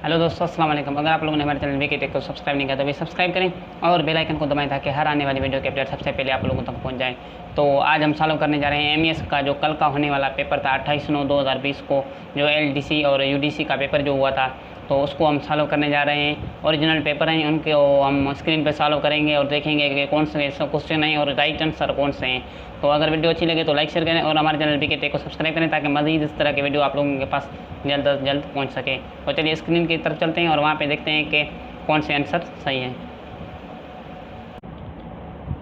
Hello दोस्तों, अस्सलाम वालेकुम। अगर आप लोगों ने हमारे चैनल वीके टेक को सब्सक्राइब नहीं किया तो अभी सब्सक्राइब करें और बेल आइकन को दबाएं ताकि हर आने वाली वीडियो के अपडेट सबसे पहले आप लोगों तक पहुंच जाए। तो आज हम सॉल्व करने जा रहे हैं एमईएस का जो कल का होने वाला पेपर था 28/9/2020 को, जो एलडीसी और यूडीसी का पेपर जो हुआ था, तो उसको हम सॉल्व करने जा रहे हैं। ओरिजिनल पेपर हैं उनके हम स्क्रीन पर सॉल्व करेंगे और देखेंगे कि कौन से क्वेश्चन हैं और राइट आंसर कौन से हैं। तो अगर वीडियो अच्छी लगे तो लाइक शेयर करें और हमारे चैनल वीके टेक को सब्सक्राइब करें ताकि मज़ीद इस तरह के वीडियो आप लोगों के पास जल्द से जल्द पहुंच सके। तो चलिए स्क्रीन की तरफ चलते हैं और वहां पे देखते हैं कि कौन से आंसर सही हैं।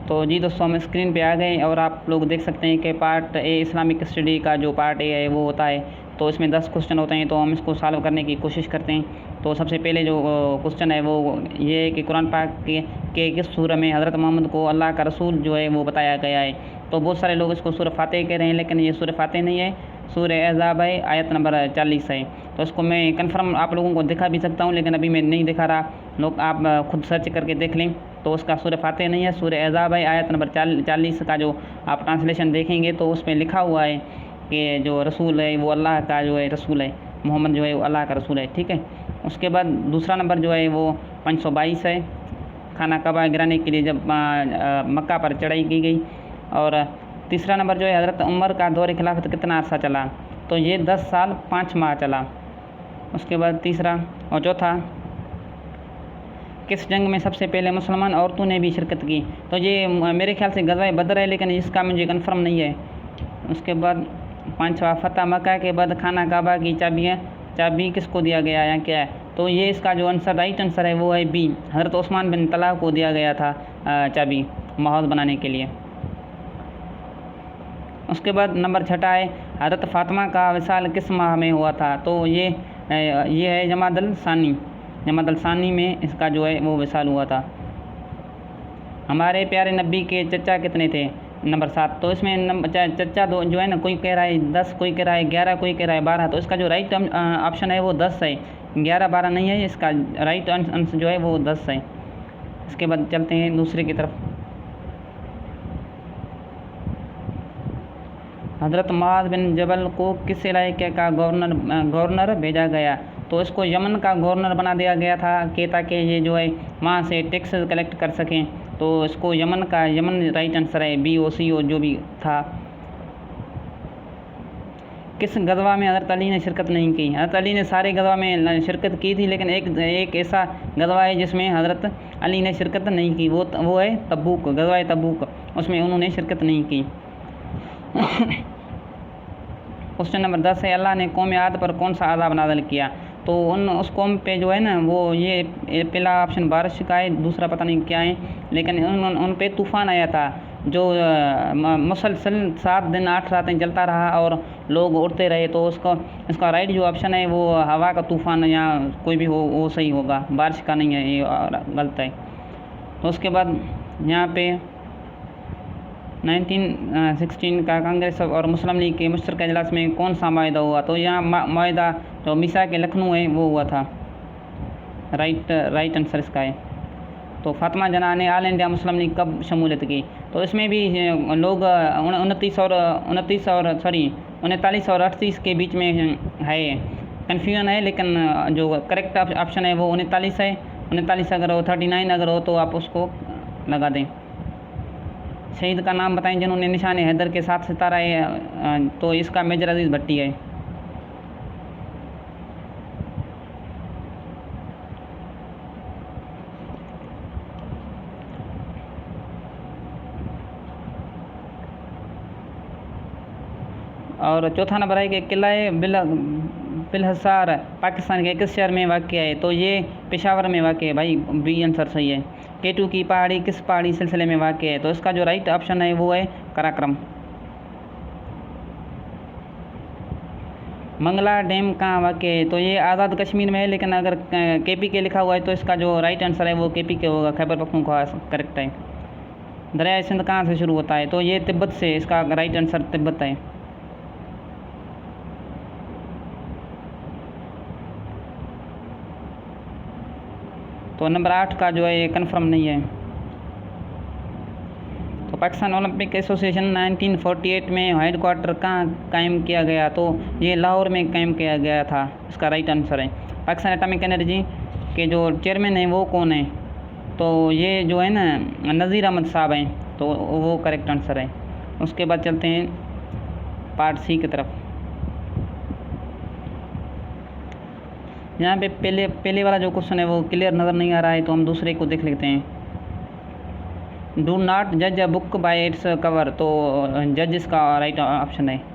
तो जी दोस्तों, हम स्क्रीन पे आ गए और आप लोग देख सकते हैं कि पार्ट ए इस्लामिक स्टडी का जो पार्ट ए है वो होता है। तो इसमें 10 क्वेश्चन होते हैं, तो हम इसको सॉल्व करने की कोशिश करते हैं। तो सबसे पहले जो क्वेश्चन है वो ये है कि कुरान पाक के किस सूरह में हज़रत मोहम्मद को अल्लाह का रसूल जो है वो बताया गया है। तो बहुत सारे लोग इसको सूरह फातिह कह रहे हैं, लेकिन ये सूरह फातिह नहीं है, सूरह अहज़ाब है, आयत नंबर 40 है। तो इसको मैं कंफर्म आप लोगों को दिखा भी सकता हूँ, लेकिन अभी मैं नहीं दिखा रहा, लोग आप खुद सर्च करके देख लें। तो उसका सूरह फातिह नहीं है, सूरह अहज़ाब है, आयत नंबर 40 का जो आप ट्रांसलेशन देखेंगे तो उसमें लिखा हुआ है कि जो रसूल है वो अल्लाह का जो है रसूल है, मोहम्मद जो है वो अल्लाह का रसूल है। ठीक है। उसके बाद दूसरा नंबर जो है वो 522 है, खाना कबा गिराने के लिए जब मक्का पर चढ़ाई की गई। और तीसरा नंबर जो है हज़रत उमर का दौर खिलाफत कितना अर्सा चला, तो ये 10 साल 5 माह चला। उसके बाद तीसरा और चौथा, किस जंग में सबसे पहले मुसलमान औरतों ने भी शिरकत की, तो ये मेरे ख्याल से गज़वा बदर है, लेकिन इसका मुझे कंफर्म नहीं है। उसके बाद पाँचवा, फतह मक्का के बाद खाना काबा की चाबी किसको दिया गया या क्या है, तो ये इसका जो आंसर राइट आंसर है वो है बी, हज़रत उस्मान बिन तलहा को दिया गया था चाबी माहौल बनाने के लिए। उसके बाद नंबर 6 है, हज़रत फ़ातिमा का विसाल किस माह में हुआ था, तो ये है जमादल सानी में इसका जो है वो विसाल हुआ था। हमारे प्यारे नबी के चचा कितने थे, नंबर 7। तो इसमें चचा दो जो है ना, कोई कह रहा है 10, कोई कह रहा है 11, कोई कह रहा है 12। तो इसका जो राइट ऑप्शन है वो 10 है, 11-12 नहीं है, इसका राइट आंसर जो है वो 10 है। इसके बाद चलते हैं दूसरे की तरफ। हज़रत मुआज़ बिन जबल को किस इलाके का गवर्नर भेजा गया, तो इसको यमन का गवर्नर बना दिया गया था कि ताकि ये जो है वहाँ से टैक्स कलेक्ट कर सकें। तो इसको यमन राइट आंसर है, BOCO जो भी था। किस गज़वा में हज़रत अली ने शिरकत नहीं की, हज़रत अली ने सारे गज़वा में शिरकत की थी, लेकिन एक ऐसा गज़वा है जिसमें हज़रत अली ने शिरकत नहीं की, वो है तबूक, गज़वा तबूक, उसमें उन्होंने शिरकत नहीं की। क्वेश्चन नंबर 10 है, अल्लाह ने कौम आद पर कौन सा अज़ाब नाज़िल किया, तो उस कौम पे जो है ना वो ये पहला ऑप्शन बारिश का है, दूसरा पता नहीं क्या है, लेकिन उन पे तूफ़ान आया था जो मुसलसल 7 दिन 8 रातें चलता रहा और लोग उड़ते रहे। तो इसका राइट जो ऑप्शन है वो हवा का तूफ़ान या कोई भी हो वो सही होगा, बारिश का नहीं है, ये गलत है। तो उसके बाद यहाँ पे 1916 का कांग्रेस और मुस्लिम लीग के मुश्तरका इजलास में कौन सा माहिदा हुआ, तो यहाँ माहिदा जो मिसा के लखनऊ है वो हुआ था, राइट आंसर इसका है। तो फातिमा जना ने ऑल इंडिया मुस्लिम लीग कब शमूलियत की, तो इसमें भी लोग 39 और 38 के बीच में है, कन्फ्यूजन है, लेकिन जो करेक्ट ऑप्शन है वो 39 है। 39 अगर हो, 39 अगर हो तो आप उसको लगा दें। शहीद का नाम बताएं जिन्होंने निशान हैदर के साथ सितारा है, तो इसका मेजर अजीज़ भट्टी है। और चौथा नंबर है कि किला बिलहसार पाकिस्तान के किस शहर में वाक़ है, तो ये पेशावर में वाक़ है भाई, बी आंसर सही है। K2 की पहाड़ी किस पहाड़ी सिलसिले में वाक़ है, तो इसका जो राइट ऑप्शन है वो है कराक्रम। मंगला डैम कहाँ वाक़ है, तो ये आज़ाद कश्मीर में है, लेकिन अगर KPK लिखा हुआ है तो इसका जो राइट आंसर है वो KPK होगा, खैबर पख्तूनख्वा करेक्ट है। दरिया सिंध कहाँ से शुरू होता है, तो ये तिब्बत से, इसका राइट आंसर तिब्बत है। तो नंबर 8 का जो है ये कन्फर्म नहीं है। तो पाकिस्तान ओलंपिक एसोसिएशन 1948 में हेड क्वार्टर कहाँ कायम किया गया, तो ये लाहौर में कायम किया गया था, इसका राइट आंसर है। पाकिस्तान एटॉमिक एनर्जी के जो चेयरमैन हैं वो कौन है? तो ये जो है ना नज़ीर अहमद साहब हैं, तो वो करेक्ट आंसर है। उसके बाद चलते हैं पार्ट सी की तरफ। यहाँ पे पहले वाला जो क्वेश्चन है वो क्लियर नज़र नहीं आ रहा है, तो हम दूसरे को देख लेते हैं। डू नॉट जज a book by its cover, तो जज इसका राइट ऑप्शन है।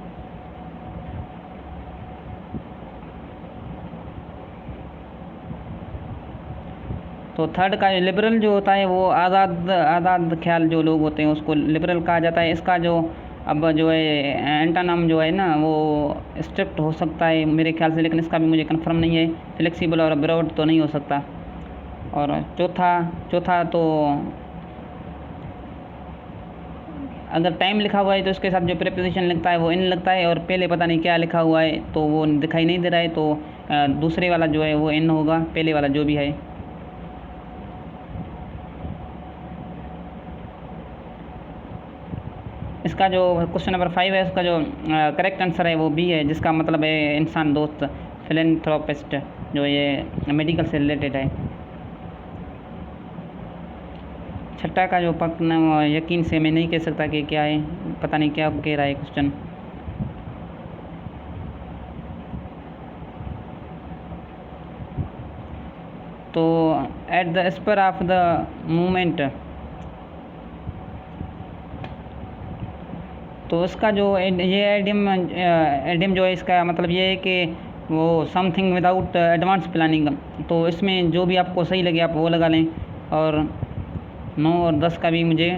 तो थर्ड का लिबरल जो होता है वो आज़ाद ख्याल जो लोग होते हैं उसको लिबरल कहा जाता है। इसका जो अब जो है एंटानाम जो है ना वो स्ट्रिक्ट हो सकता है मेरे ख्याल से, लेकिन इसका भी मुझे कंफर्म नहीं है। फ्लेक्सिबल और ब्रॉड तो नहीं हो सकता। और चौथा तो अगर टाइम लिखा हुआ है तो इसके साथ जो प्रीपोजिशन लगता है वो इन लगता है, और पहले पता नहीं क्या लिखा हुआ है तो वो दिखाई नहीं दे रहा है, तो दूसरे वाला जो है वो इन होगा, पहले वाला जो भी है। इसका जो क्वेश्चन नंबर 5 है उसका जो करेक्ट आंसर है वो बी है, जिसका मतलब है इंसान दोस्त, फिलेंथ्रोपिस्ट, जो ये मेडिकल से रिलेटेड है। छठा का जो पक्का यकीन से मैं नहीं कह सकता कि क्या है, पता नहीं क्या कह रहा है क्वेश्चन। तो at the spur of the movement, तो इसका जो ये एडियम जो है इसका मतलब ये है कि वो समथिंग विदाउट एडवांस प्लानिंग। तो इसमें जो भी आपको सही लगे आप वो लगा लें, और 9 और 10 का भी मुझे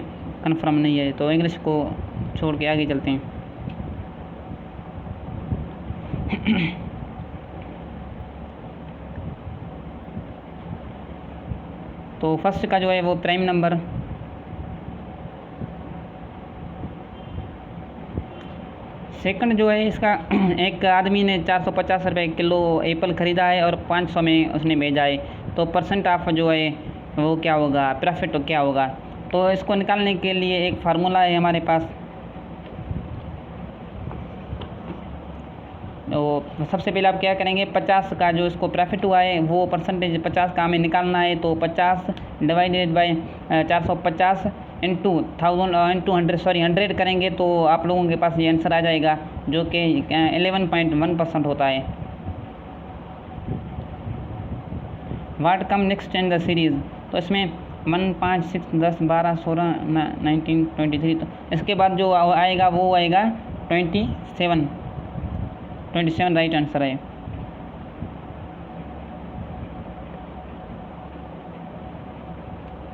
कंफर्म नहीं है, तो इंग्लिश को छोड़ के आगे चलते हैं। तो फर्स्ट का जो है वो प्राइम नंबर, सेकंड जो है इसका एक आदमी ने 450 रुपये किलो एप्पल ख़रीदा है और 500 में उसने भेजा है, तो परसेंट ऑफ जो है वो क्या होगा, प्रॉफिट क्या होगा। तो इसको निकालने के लिए एक फार्मूला है हमारे पास। तो सबसे पहले आप क्या करेंगे, 50 का जो इसको प्रॉफिट हुआ है वो परसेंटेज 50 का हमें निकालना है। तो 50 डिवाइडेड बाय 450 इंटू 100 करेंगे तो आप लोगों के पास ये आंसर आ जाएगा, जो कि 11.1% होता है। What come next in the series, तो इसमें 1, 5, 6, 10, 12, 16, 19, 23, तो इसके बाद जो आएगा वो आएगा 27 राइट आंसर है।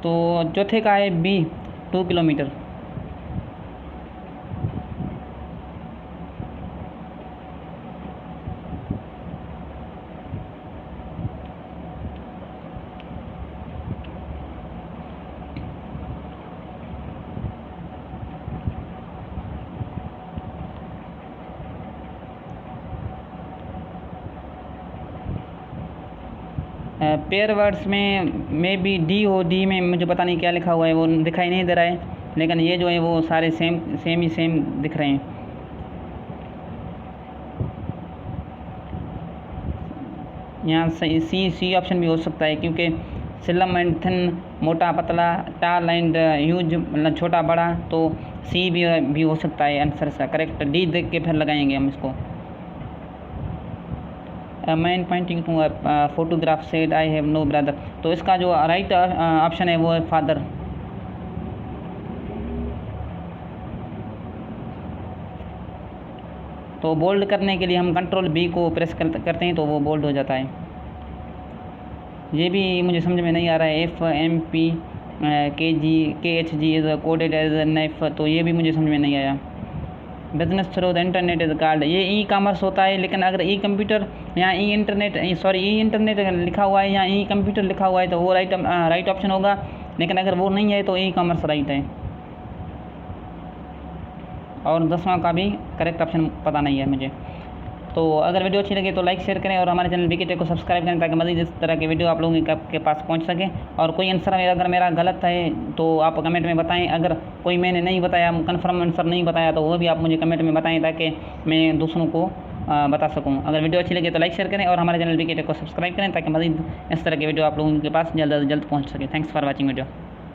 तो चौथे का है बी 2 किलोमीटर। पेयर वर्ड्स में मे बी डी हो, डी में मुझे पता नहीं क्या लिखा हुआ है वो दिखाई नहीं दे रहा है, लेकिन ये जो है वो सारे सेम दिख रहे हैं। यहाँ सी ऑप्शन भी हो सकता है, क्योंकि स्लिम एंड थिन, मोटा पतला, टाल एंड ह्यूज मतलब छोटा बड़ा, तो सी भी हो सकता है आंसर इसका करेक्ट। डी देख के फिर लगाएंगे हम इसको। Man pointing to photograph said I have no brother, तो इसका जो राइट ऑप्शन है वो है फादर। तो बोल्ड करने के लिए हम कंट्रोल बी को प्रेस करते हैं तो वो बोल्ड हो जाता है। ये भी मुझे समझ में नहीं आ रहा है, FMP KHG is coded as NF, तो ये भी मुझे समझ में नहीं आया। Business through the internet is card, ये ई कॉमर्स होता है, लेकिन अगर ई कंप्यूटर यहाँ ई इंटरनेट लिखा हुआ है, यहाँ ई कंप्यूटर लिखा हुआ है तो वो राइट ऑप्शन होगा, लेकिन अगर वो नहीं है तो ई कॉमर्स राइट है। और 10वां का भी करेक्ट ऑप्शन पता नहीं है मुझे। तो अगर वीडियो अच्छी लगे तो लाइक शेयर करें और हमारे चैनल BK Tech को सब्सक्राइब करें, ताकि मज़ीद इस तरह के वीडियो आप लोगों के पास पहुंच सके। और कोई आंसर अगर मेरा गलत है तो आप कमेंट में बताएं, अगर कोई मैंने नहीं बताया, कंफर्म आंसर नहीं बताया, तो वो भी आप मुझे कमेंट में बताएं, ताकि मैं दूसरों को बता सकूँ। अगर वीडियो अच्छी लगे तो लाइक शेयर करें और हमारे चैनल वीके टेक को सब्सक्राइब करें ताकि मज़ीद इस तरह के वीडियो आप लोगों के पास जल्द से जल्द पहुँच सके। Thanks for watching video.